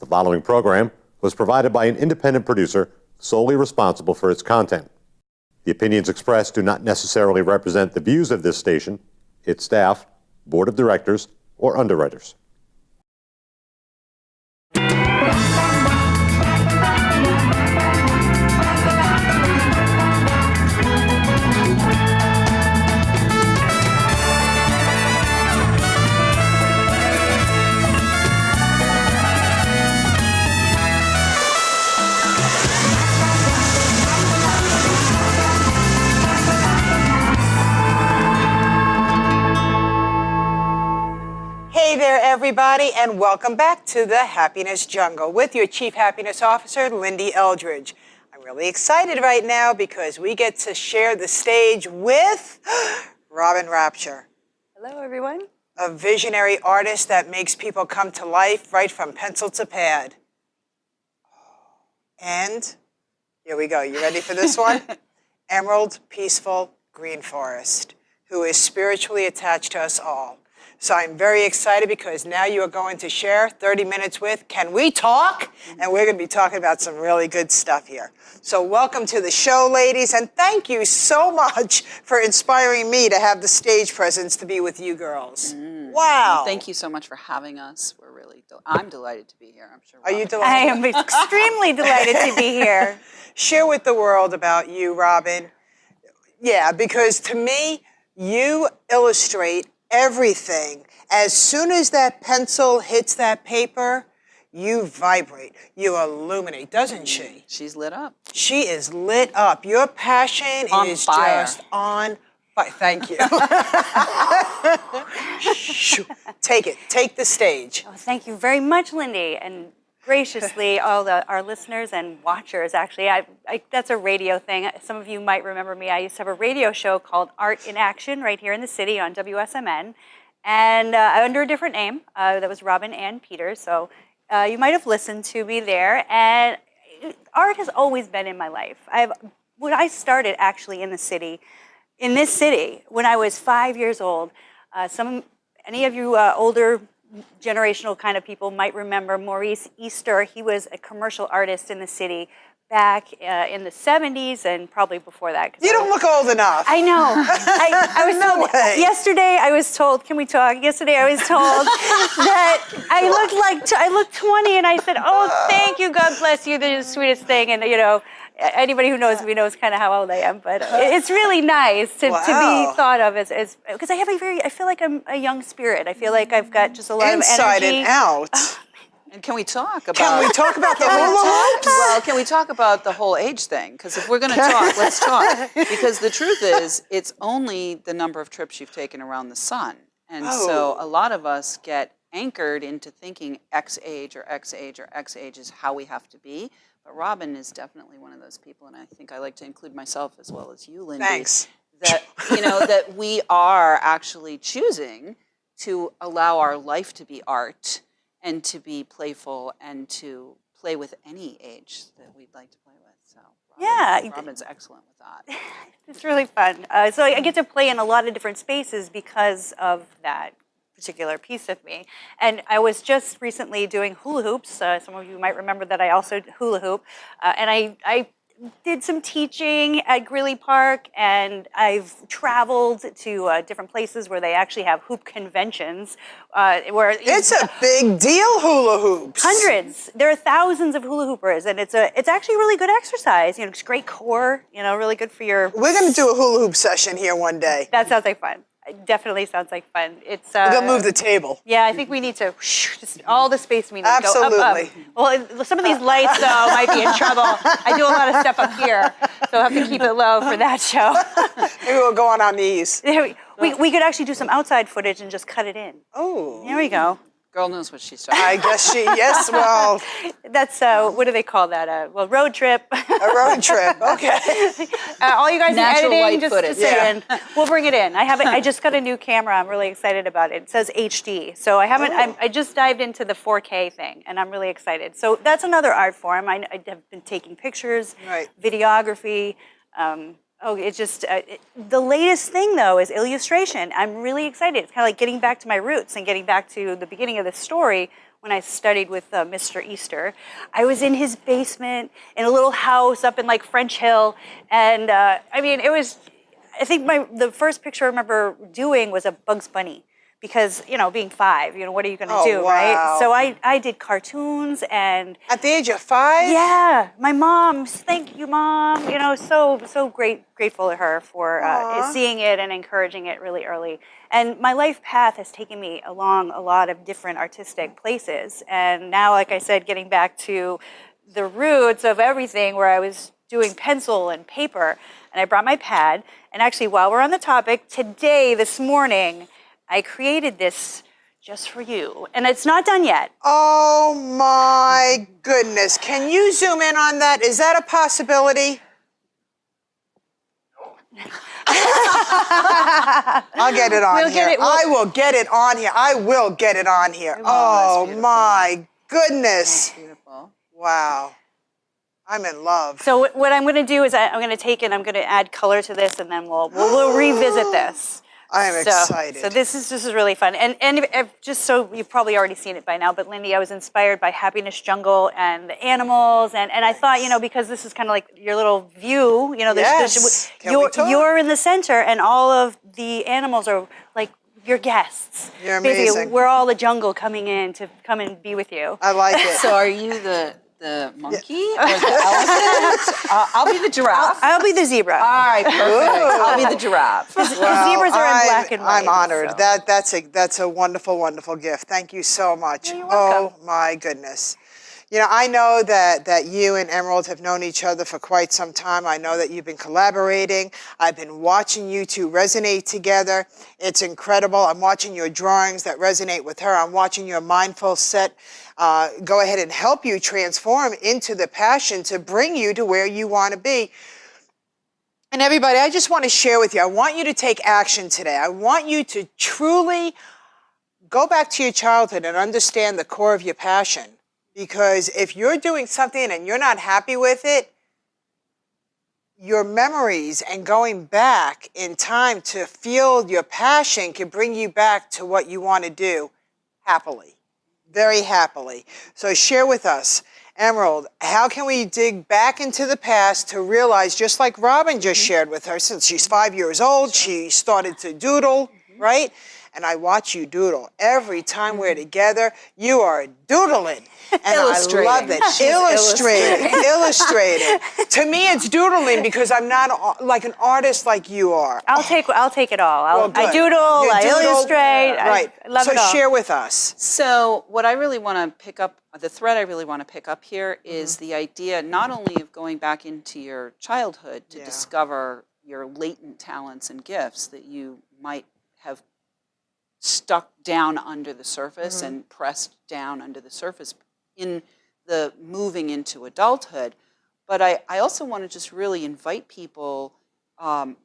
The following program was provided by an independent producer solely responsible for its content. The opinions expressed do not necessarily represent the views of this station, its staff, board of directors, or underwriters. Hey there, everybody, and welcome back to the Happiness Jungle with your Chief Happiness Officer, Lyn-Dee Eldridge. I'm really excited right now because we get to share the stage with Robin Rapture. Hello, everyone. A visionary artist that makes people come to life right from pencil to pad. And here we go. You ready for this one? Emerald, peaceful, GreenForest, who is spiritually attached to us all. So I'm very excited because now you are going to share 30 minutes with Can We Talk? And we're going to be talking about some really good stuff here. So welcome to the show, ladies, and thank you so much for inspiring me to have the stage presence to be with you girls. Wow. Well, thank you so much for having us. We're really, I'm delighted to be here. I'm sure. Are you delighted? I am extremely delighted to be here. Share with the world about you, Robin. Yeah, because to me, you illustrate everything. As soon as that pencil hits that paper, you vibrate, you illuminate, doesn't she? She's lit up. She is lit up. Your passion is fire. just on fire. Thank you. Take it. Take the stage. Oh, thank you very much, Lyn-Dee, and graciously all our listeners and watchers. Actually, that's a radio thing. Some of you might remember me. I used to have a radio show called Art in Action right here in the city on WSMN, and under a different name. That was Robin Ann Peters. So you might have listened to me there. And art has always been in my life. When I started actually in this city, when I was 5 years old, any of you older generational kind of people might remember Maurice Easter. He was a commercial artist in the city back in the 70s and probably before that. You don't look old enough. I know. I was told, yesterday I was told, can we talk? Yesterday I was told that I looked 20 and I said, oh, thank you, God bless you, the sweetest thing. And, you know, anybody who knows me knows kind of how old I am, but it's really nice to be thought of as because I feel like I'm a young spirit. I feel like I've got just a lot of energy. Inside and out. And can we talk about? Can we talk about the hula hoops? Well, can we talk about the whole age thing? Because if we're going to talk, let's talk. Because the truth is, it's only the number of trips you've taken around the sun, and so a lot of us get anchored into thinking X age or X age or X age is how we have to be. But Robin is definitely one of those people, and I think I like to include myself as well as you, Lyn-Dee. Thanks. That, that we are actually choosing to allow our life to be art and to be playful and to play with any age that we'd like to play with. So Robin's excellent with that. It's really fun. So I get to play in a lot of different spaces because of that particular piece of me. And I was just recently doing hula hoops. Some of you might remember that I also hula hoop. And I did some teaching at Greeley Park, and I've traveled to different places where they actually have hoop conventions. Where it's a big deal, hula hoops. Hundreds. There are thousands of hula hoopers, and it's actually really good exercise. You know, it's great core. You know, really good for your. We're going to do a hula hoop session here one day. That sounds like fun. It definitely sounds like fun. It's we're gonna move the table. Yeah, I think we need to just all the space we need. Absolutely. Go up. Well, some of these lights though might be in trouble. I do a lot of stuff up here, so I have to keep it low for that show. Maybe we'll go on our knees. We could actually do some outside footage and just cut it in. Oh. There we go. Girl knows what she's talking I guess yes, well. That's, what do they call that? Road trip. A road trip, okay. All you guys Natural in editing, light just footage. say in. We'll bring it in. I just got a new camera. I'm really excited about it. It says HD. So I just dived into the 4K thing, and I'm really excited. So that's another art form. I have been taking pictures, videography, it's just, the latest thing though is illustration. I'm really excited. It's kind of like getting back to my roots and getting back to the beginning of the story when I studied with Mr. Easter. I was in his basement in a little house up in like French Hill, and I mean, it was. I think the first picture I remember doing was a Bugs Bunny. Because, you know, being 5, you know, what are you going to do, wow. right? So I did cartoons and... At the age of 5? Yeah. My mom, thank you, Mom. You know, so grateful to her for seeing it and encouraging it really early. And my life path has taken me along a lot of different artistic places. And now, like I said, getting back to the roots of everything where I was doing pencil and paper. And I brought my pad. And actually, while we're on the topic, this morning... I created this just for you, and it's not done yet. Oh my goodness. Can you zoom in on that? Is that a possibility? I'll get it on here. I will get it on here. I will get it on here. Oh my goodness. That's beautiful. Wow. I'm in love. So what I'm going to do is I'm going to take it, I'm going to add color to this, and then we'll revisit this. I am excited. So this is really fun. And just so you've probably already seen it by now, but Lyn-Dee, I was inspired by Happiness Jungle and the animals. And I thought, you know, because this is kind of like your little view, you know, you're in the center and all of the animals are like your guests. You're amazing. Basically, we're all the jungle coming in to come and be with you. I like it. So are you the monkey or the elephant? I'll be the giraffe. I'll be the zebra. All right, perfect. I'll be the giraffe. The zebras are in black and white. I'm honored. So. That's a wonderful, wonderful gift. Thank you so much. You're welcome. Oh my goodness. You know, I know that you and Emerald have known each other for quite some time. I know that you've been collaborating. I've been watching you two resonate together. It's incredible. I'm watching your drawings that resonate with her. I'm watching your mindful set go ahead and help you transform into the passion to bring you to where you want to be. And everybody, I just want to share with you, I want you to take action today. I want you to truly go back to your childhood and understand the core of your passion. Because if you're doing something and you're not happy with it, your memories and going back in time to feel your passion can bring you back to what you want to do happily, very happily. So share with us, Emerald, how can we dig back into the past to realize, just like Robin just shared with her, since she's 5 years old, she started to doodle, right? And I watch you doodle. Every time we're together, you are doodling. And I love it. Illustrating. To me, it's doodling because I'm not like an artist like you are. I'll take it all. Well, I doodle, I illustrate. Right. I love it all. So share with us. So what I really want to pick up, the thread I really want to pick up here is the idea not only of going back into your childhood to discover your latent talents and gifts that you might have stuck down under the surface and pressed down under the surface in the moving into adulthood. But I also want to just really invite people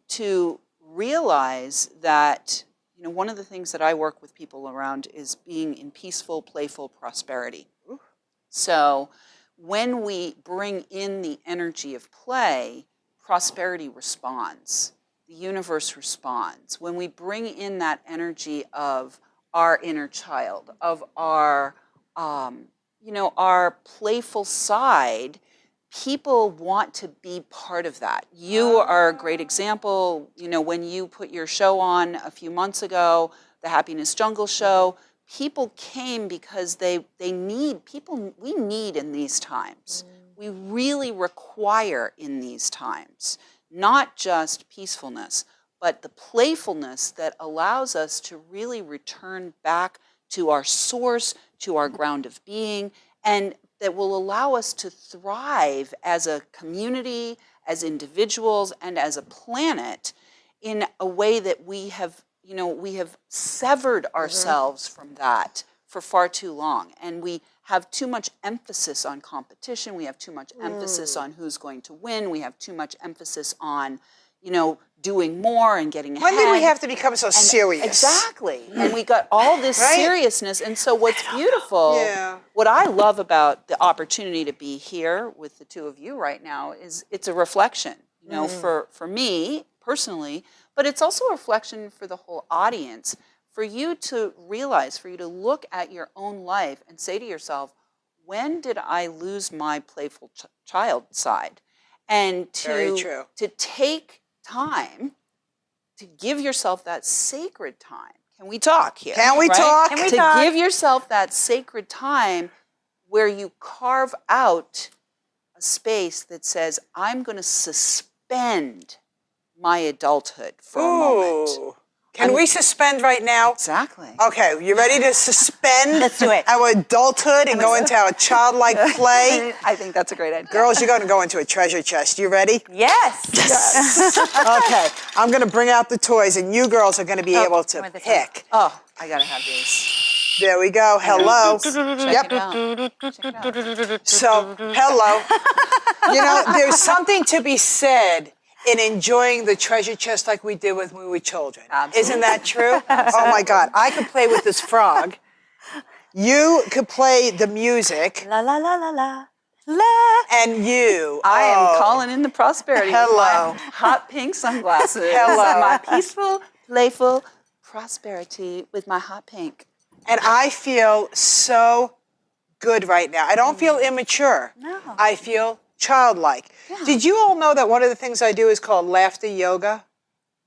to realize that, you know, one of the things that I work with people around is being in peaceful, playful prosperity. Ooh. So when we bring in the energy of play, prosperity responds. The universe responds. When we bring in that energy of our inner child, of our, you know, our playful side, people want to be part of that. You are a great example. You know, when you put your show on a few months ago, the Happiness Jungle show, people came because we need in these times. We really require in these times. Not just peacefulness, but the playfulness that allows us to really return back to our source, to our ground of being, and that will allow us to thrive as a community, as individuals, and as a planet in a way that we have, you know, we have severed ourselves from that for far too long. And we have too much emphasis on competition. We have too much emphasis on who's going to win. We have too much emphasis on, you know, doing more and getting ahead. When did we have to become so serious? Exactly. And we got all this seriousness. And so what's beautiful, what I love about the opportunity to be here with the two of you right now is it's a reflection, you know, for me personally, but it's also a reflection for the whole audience for you to realize, for you to look at your own life and say to yourself, when did I lose my playful child side? And Very true. to take time to give yourself that sacred time. Can we talk here? Can we talk? Can we to talk? give yourself that sacred time where you carve out a space that says, I'm going to suspend my adulthood for a moment. Ooh. Can we suspend right now? Exactly. Okay, you ready to suspend Let's do it. our adulthood and go into our childlike play? I think that's a great idea. Girls, you're going to go into a treasure chest. You ready? Yes. Okay, I'm going to bring out the toys, and you girls are going to be able to with the pick. Oh, I got to have these. There we go. Hello. Check Yep. it out. Check it out. So, hello. You know, there's something to be said in enjoying the treasure chest like we did when we were children. Absolutely. Isn't that true? Oh my God, I could play with this frog. You could play the music, La la la la la. La. and you. I am calling in the prosperity with Hello. my hot pink sunglasses. Hello. And my peaceful, playful prosperity with my hot pink. And I feel so good right now. I don't feel immature. No. I feel childlike. Did you all know that one of the things I do is called laughter yoga?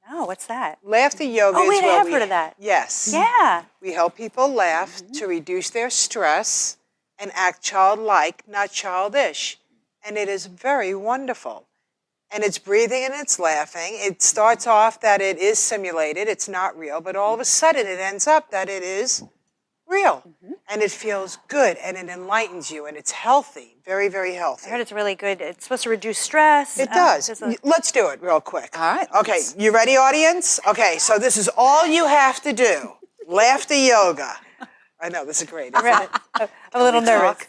No, what's that? Laughter yoga Oh, is wait, I where have we, heard of that. Yes. Yeah. We help people laugh to reduce their stress and act childlike, not childish. And it is very wonderful. And it's breathing and it's laughing. It starts off that it is simulated, it's not real, but all of a sudden it ends up that it is real. And it feels good and it enlightens you and it's healthy, very, very healthy. I heard it's really good. It's supposed to reduce stress. It does. there's a- Let's do it real quick. All right, Okay, you ready, audience? Okay, so this is all you have to do. Laughter yoga. I know, this is great. isn't it? I'm a little nervous.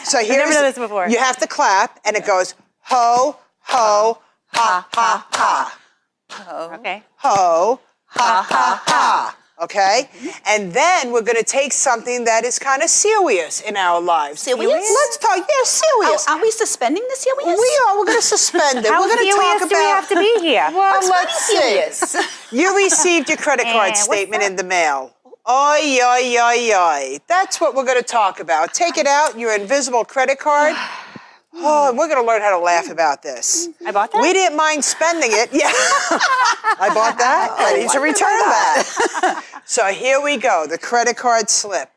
So here's, never done this before. You have to clap, and it goes ho, ho, ha, ha, ha. Okay. Ho, ha, ha, ha. Okay? And then we're going to take something that is kind of serious in our lives. Serious? Let's talk, yeah, serious. Aren't we suspending this here? We are. We're going to suspend it. How we're going to serious talk do we have to be here? Well, let's see. You received your credit card what's statement that? in the mail. Oy, oy, oy, oy. That's what we're going to talk about. Take it out, your invisible credit card. Oh, and we're going to learn how to laugh about this. I bought that? We didn't mind spending it. Yeah. I bought that. I need to return that. So here we go. The credit card slip.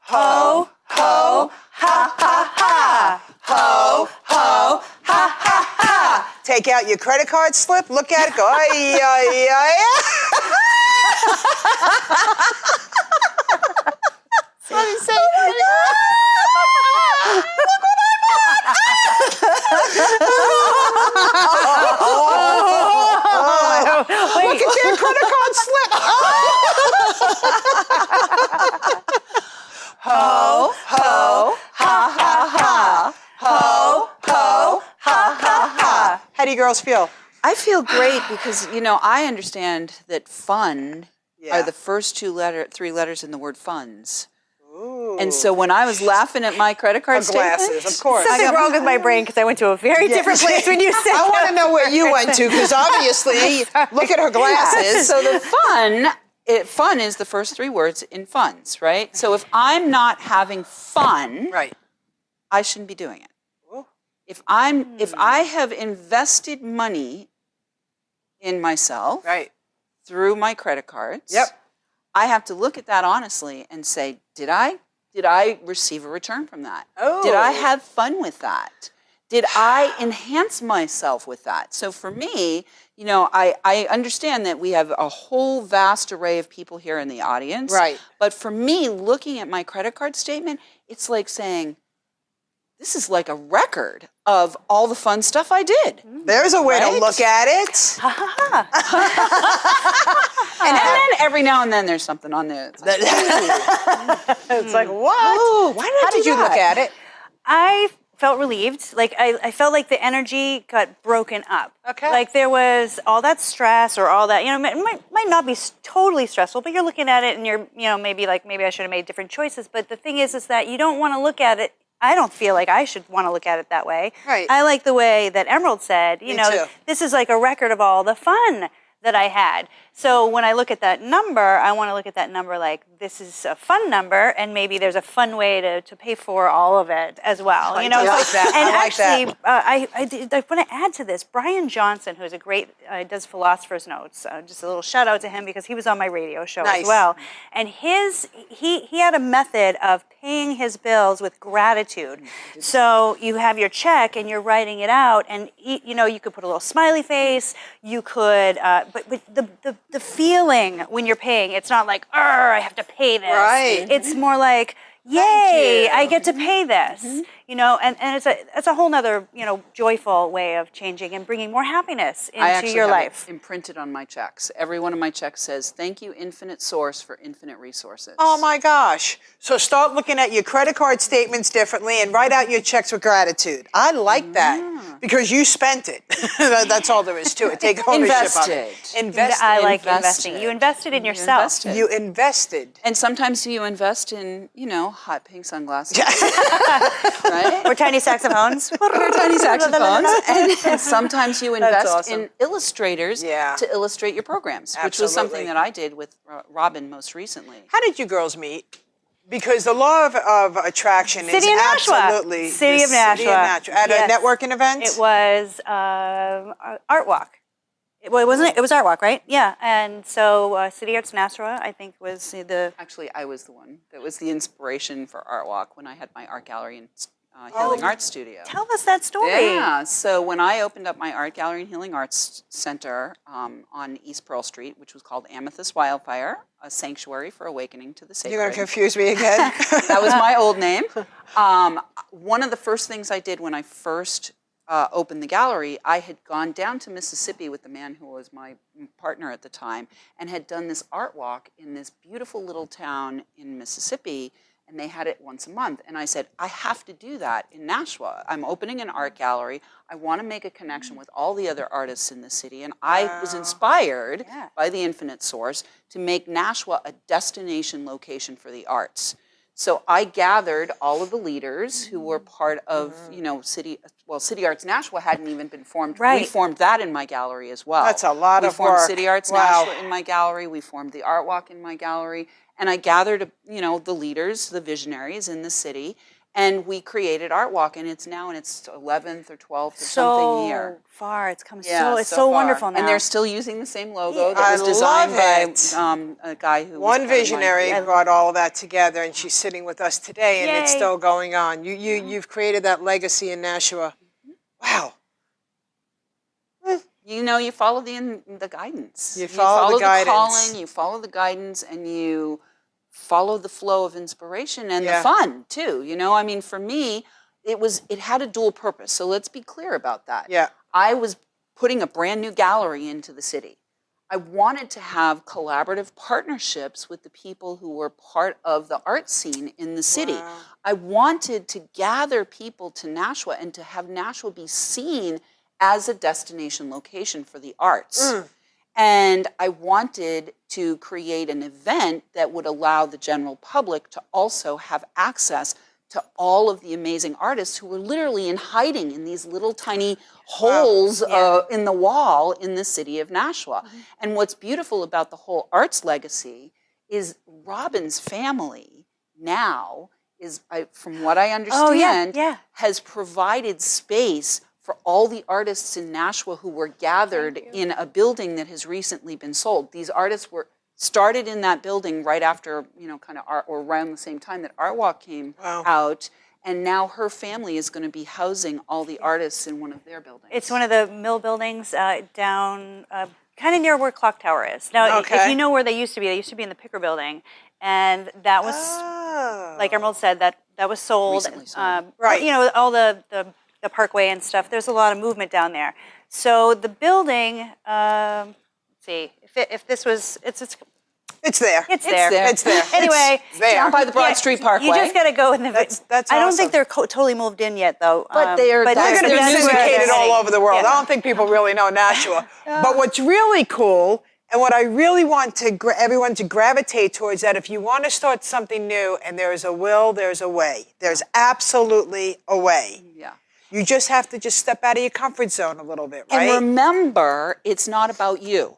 Ho, ho, ha, ha, ha. Ho, ho, ha, ha, ha. Take out your credit card slip. Look at it. Go, ay, ay, ay. What do you say? Look what I bought! Look at your credit card slip. Ho, ho, ha, ha, ha. Ho, ho, ha, ha, ha. How do you girls feel? I feel great because, you know, I understand that fun Yeah. are the first three letters in the word funds. And so when I was laughing at my credit card statement, Glasses, of course. Something wrong with my brain because I went to a very different place when you said I want that. to know where you went to because obviously, look at her glasses. so the fun is the first three words in funds, right? So if I'm not having fun, Right. I shouldn't be doing it. Ooh. If I have invested money in myself Right. through my credit cards, Yep. I have to look at that honestly and say, did I receive a return from that? Oh. Did I have fun with that? Did I enhance myself with that? So for me, you know, I understand that we have a whole vast array of people here in the audience. Right. But for me, looking at my credit card statement, it's like saying, this is like a record of all the fun stuff I did. There's a way to Right? look at it. And then every now and then there's something on there. It's like, It's like, what? Ooh, why did I How do did you that? look at it? I felt relieved. Like I felt like the energy got broken up. Okay. Like there was all that stress or all that, you know, it might not be totally stressful, but you're looking at it and you're, you know, maybe I should have made different choices. But the thing is that you don't want to look at it. I don't feel like I should want to look at it that way. Right. I like the way that Emerald said, you Me know, too. this is like a record of all the fun that I had. So when I look at that number, I want to look at that number like this is a fun number, and maybe there's a fun way to pay for all of it as well. You know, I like that. And I like actually, I want to add to this. Brian Johnson, who's a great does Philosopher's Notes. Just a little shout out to him because he was on my radio show Nice. as well. And he had a method of paying his bills with gratitude. So you have your check and you're writing it out, and you know, you could put a little smiley face. You could, but the feeling when you're paying, it's not like, I have to pay this. Right. It's more like, yay, I get to pay this. You know, and it's a whole nother, you know, joyful way of changing and bringing more happiness I into actually your have life. it imprinted on my checks. Every one of my checks says, "Thank you, Infinite Source, for infinite resources." Oh my gosh. So start looking at your credit card statements differently and write out your checks with gratitude. I like that because you spent it. That's all there is to it. Take ownership of it. Invested. I like Invested. investing. You invested in yourself. invested. You invested. And sometimes you invest in, you know, hot pink sunglasses, right? Or tiny saxophones. Or tiny saxophones. And sommes you invest awesome. in illustrators to illustrate your programs, which was something Absolutely. that I did with Robin most recently. How did you girls meet? Because the law of attraction is City of Nashua. absolutely City of the City of Nashua. Nashua. At Yes. a networking event? It was Art Walk. Well, wasn't it? It was Art Walk, right? Yeah. And so City Arts Nashua, I think, was the... Actually, I was the one that was the inspiration for Art Walk when I had my art gallery and healing arts studio. Tell us that story. Yeah, so when I opened up my art gallery and healing arts center on East Pearl Street, which was called Amethyst Wildfire, a sanctuary for awakening to the sacred. You're going to confuse me again? That was my old name. One of the first things I did when I first opened the gallery, I had gone down to Mississippi with the man who was my partner at the time and had done this art walk in this beautiful little town in Mississippi, and they had it once a month. And I said, I have to do that in Nashua. I'm opening an art gallery. I want to make a connection with all the other artists in the city. And I was inspired by the Infinite Source to make Nashua a destination location for the arts. So I gathered all of the leaders who were part of, you know, City Arts Nashua hadn't even been formed. Right. We formed that in my gallery as well. That's a lot of We formed work. City Arts Wow. Nashua in my gallery. We formed the Art Walk in my gallery. And I gathered, you know, the leaders, the visionaries in the city, and we created Art Walk, and it's now in its 11th or 12th or something year. So far, it's come Yeah, it's so far. wonderful now. And they're still using the same logo I that was designed love by a guy who was One kind of my- visionary brought all of that together, and she's sitting with us today, and it's Yay. still going on. You've created that legacy in Nashua. Wow. You know, you follow the guidance. You follow the guidance. calling, you follow the guidance, and you follow the flow of inspiration and the fun too. You know, I mean, for me, it had a dual purpose. So let's be clear about that. Yeah. I was putting a brand new gallery into the city. I wanted to have collaborative partnerships with the people who were part of the art scene in the city. Wow. I wanted to gather people to Nashua and to have Nashua be seen as a destination location for the arts. And I wanted to create an event that would allow the general public to also have access to all of the amazing artists who were literally in hiding in these little tiny holes in the wall in the city of Nashua. And what's beautiful about the whole arts legacy is Robin's family now is, from what I understand, has provided space for all the artists in Nashua who were gathered in a building that has recently been sold. These artists were started in that building right after, you know, kind of art, or around the same time that Art Walk came out. And now her family is going to be housing all the artists in one of their buildings. It's one of the mill buildings down, kind of near where Clock Tower is. Now, if you know where they used to be in the Picker building. And that was, like Emerald said, that was sold. Recently sold. Right. You know, all the parkway and stuff, there's a lot of movement down there. So the building, let's see, if this was, it's there. It's there. It's there. Anyway, It's there. Down by the Broad Street Parkway. You just got to go in the. That's I don't awesome. think they're totally moved in yet, though. But they're We're going to be that's where syndicated they're all heading. over the world. Yeah. I don't think people really know Nashua. But what's really cool, and what I really want to everyone to gravitate towards, that if you want to start something new and there is a will, there's a way. There's absolutely a way. Yeah. You just have to just step out of your comfort zone a little bit, right? And remember, it's not about you.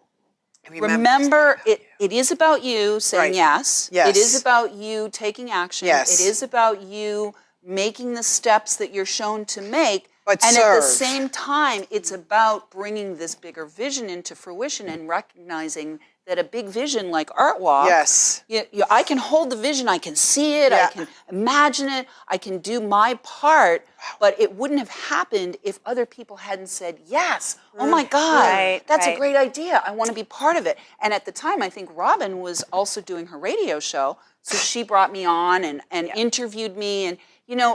Remember, it is about you saying Right. yes. Yes. It is about you taking action. Yes. It is about you making the steps that you're shown to make. But and at the serve. same time, it's about bringing this bigger vision into fruition and recognizing that a big vision like Art Walk, Yes. I can hold the vision, I can see it, Yeah. I can imagine it, I can do my part, but it wouldn't have happened if other people hadn't said, yes, oh my God, Right, that's a right. great idea, I want to be part of it. And at the time, I think Robin was also doing her radio show, so she brought me on and interviewed me, and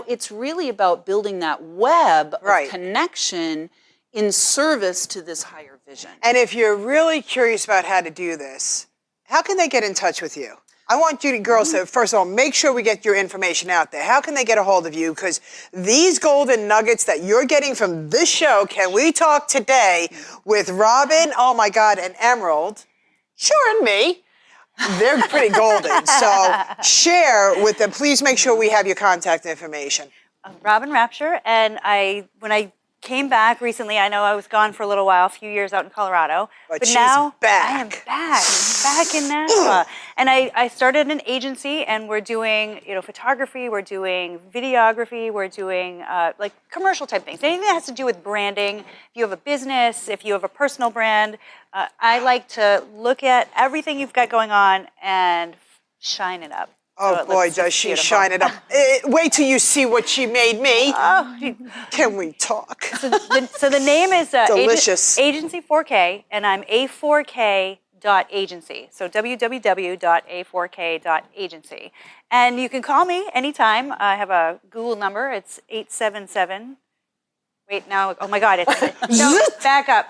it's really about building that web Right. of connection in service to this higher vision. And if you're really curious about how to do this, how can they get in touch with you? I want you girls to, first of all, make sure we get your information out there. How can they get a hold of you? Because these golden nuggets that you're getting from this show, Can We Talk Today, with Robin, oh my God, and Emerald, sure, and me, they're pretty golden. So share with them. Please make sure we have your contact information. Robin Rapture, and when I came back recently, I know I was gone for a little while, a few years out in Colorado, But she's now back. I am back in Nashua. And I started an agency, and we're doing photography, we're doing videography, we're doing like commercial type things. Anything that has to do with branding. If you have a business, if you have a personal brand, I like to look at everything you've got going on and shine it up. Oh So boy, does she shine it up. Wait till you see what she made me. Can we talk? So the name is Delicious. Agency 4K, and I'm a4k.agency. So www.a4k.agency. And you can call me anytime. I have a Google number. It's 877. Wait, now, oh my God, it's, no, back up.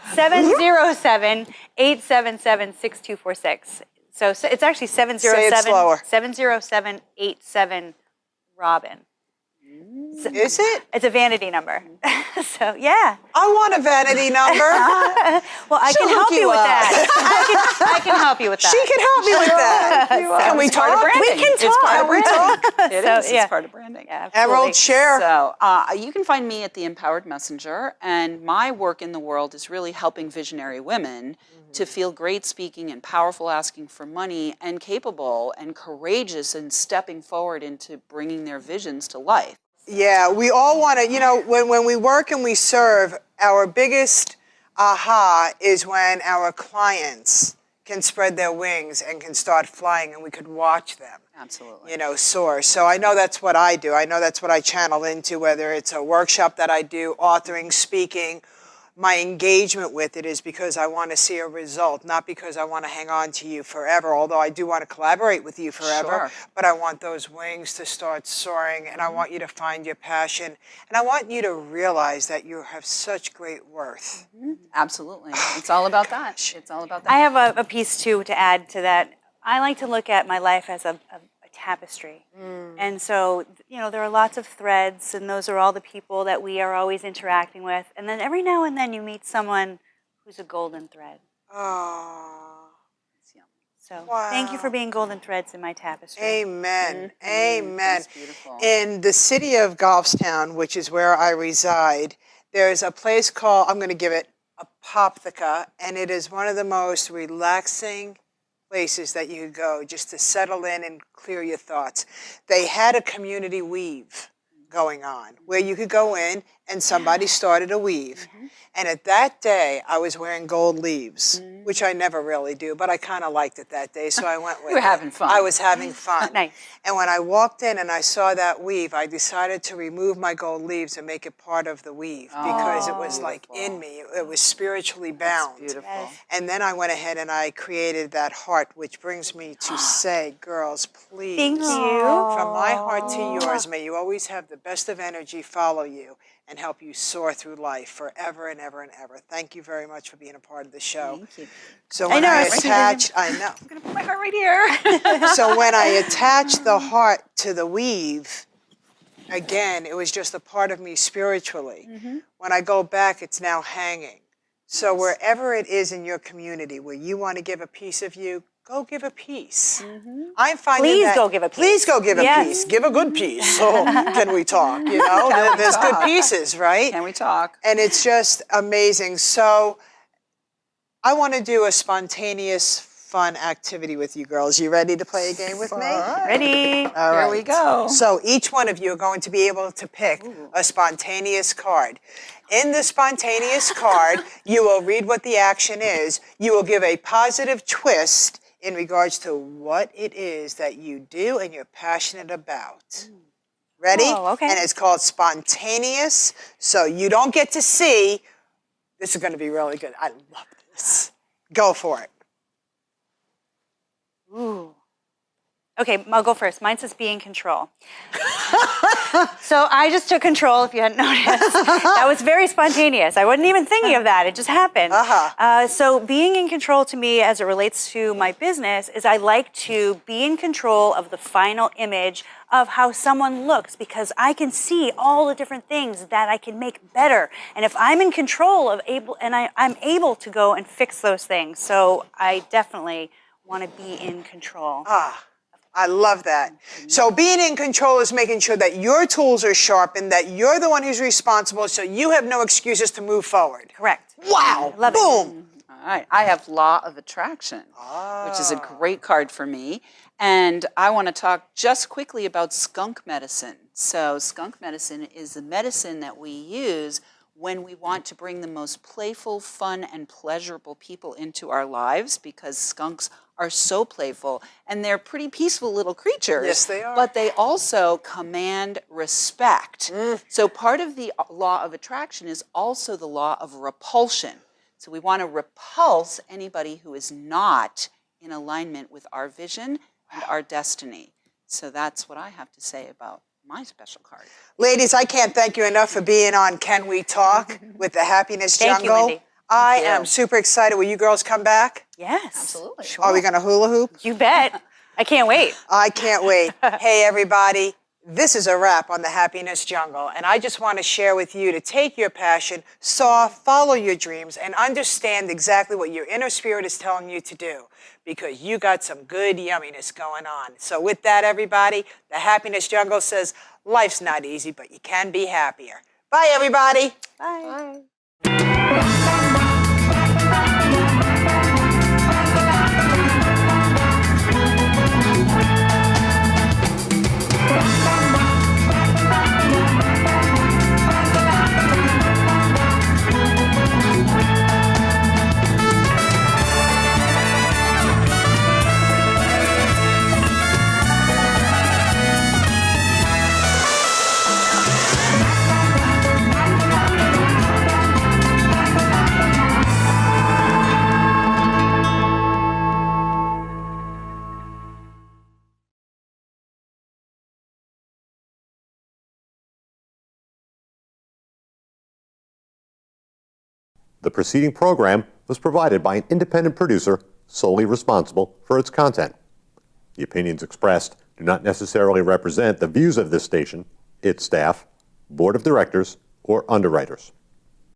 707-877-6246. So it's actually 707-707-87 Robin. Is it? It's a vanity number. So yeah. I want a vanity number. Well, I can She'll help hook you you with up. that. I can help you with that. She can help me with that. Can we It's part of talk? branding. We can It's talk. part of Can we branding. talk? It So, is. yeah. It's part of branding. Yeah, absolutely. Emerald, share. So you can find me at the Empowered Messenger, and my work in the world is really helping visionary women to feel great speaking and powerful asking for money and capable and courageous and stepping forward into bringing their visions to life. Yeah, we all want to, when we work and we serve, our biggest aha is when our clients can spread their wings and can start flying and we could watch them. Absolutely. Soar. So I know that's what I do. I know that's what I channel into, whether it's a workshop that I do, authoring, speaking. My engagement with it is because I want to see a result, not because I want to hang on to you forever, although I do want to collaborate with you forever. Sure. But I want those wings to start soaring, and I want you to find your passion, and I want you to realize that you have such great worth. Absolutely. It's all about that. It's all about that. I have a piece too to add to that. I like to look at my life as a tapestry. And so, there are lots of threads, and those are all the people that we are always interacting with. And then every now and then you meet someone who's a golden thread. Oh, So thank you for being golden threads in my tapestry. amen. Amen. That's beautiful. In the city of Goffstown, which is where I reside, there's a place called, I'm going to give it Apopthika, and it is one of the most relaxing places that you could go just to settle in and clear your thoughts. They had a community weave going on where you could go in and somebody started a weave. And at that day, I was wearing gold leaves, which I never really do, but I kind of liked it that day, so I went with it. You were having fun. I was having fun. Nice. And when I walked in and I saw that weave, I decided to remove my gold leaves and make it part of the weave because it was like in me. It was spiritually bound. Beautiful. And then I went ahead and I created that heart, which brings me to say, girls, please. Thank you. From my heart to yours, may you always have the best of energy follow you and help you soar through life forever and ever and ever. Thank you very much for being a part of the show. Thank you. So when know, I it's- attached, I know. I'm going to put my heart right here. So when I attached the heart to the weave, again, it was just a part of me spiritually. When I go back, it's now hanging. So wherever it is in your community where you want to give a piece of you, go give a piece. I'm finding Please that. go give a piece. Please go give a Yes. piece. Give a good piece. So can we talk? There's good pieces, right? Can we talk? And it's just amazing. So I want to do a spontaneous, fun activity with you girls. You ready to play a game with me? Ready? All Here right. we go. So each one of you are going to be able to pick a spontaneous card. In the spontaneous card, you will read what the action is. You will give a positive twist in regards to what it is that you do and you're passionate about. Ready? Oh, okay. And it's called spontaneous. So you don't get to see. This is going to be really good. I love this. Go for it. Ooh. Okay, I'll go first. Mine says be in control. So I just took control, if you hadn't noticed. That was very spontaneous. I wasn't even thinking of that. It just happened. So being in control to me as it relates to my business is I like to be in control of the final image of how someone looks because I can see all the different things that I can make better. And if I'm in control of I'm able to go and fix those things. So I definitely want to be in control. I love that. So being in control is making sure that your tools are sharpened, that you're the one who's responsible, so you have no excuses to move forward. Correct. Wow. Love it. Boom. All right, I have Law of Attraction, which is a great card for me. And I want to talk just quickly about skunk medicine. So skunk medicine is the medicine that we use when we want to bring the most playful, fun, and pleasurable people into our lives because skunks are so playful and they're pretty peaceful little creatures. Yes, they are. But they also command respect. So part of the law of attraction is also the law of repulsion. So we want to repulse anybody who is not in alignment with our vision and our destiny. So that's what I have to say about my special card. Ladies, I can't thank you enough for being on Can We Talk with the Happiness Thank you, Jungle. Lyn-Dee. I am super excited. Will you girls come back? Yes. Absolutely. Sure. Are we going to hula hoop? You bet. I can't wait. I can't wait. Hey, everybody. This is a wrap on the Happiness Jungle, and I just want to share with you to take your passion, soar, follow your dreams, and understand exactly what your inner spirit is telling you to do, because you got some good yumminess going on. So with that, everybody, the Happiness Jungle says, life's not easy, but you can be happier. Bye, everybody. Bye. The preceding program was provided by an independent producer solely responsible for its content. The opinions expressed do not necessarily represent the views of this station, its staff, board of directors, or underwriters.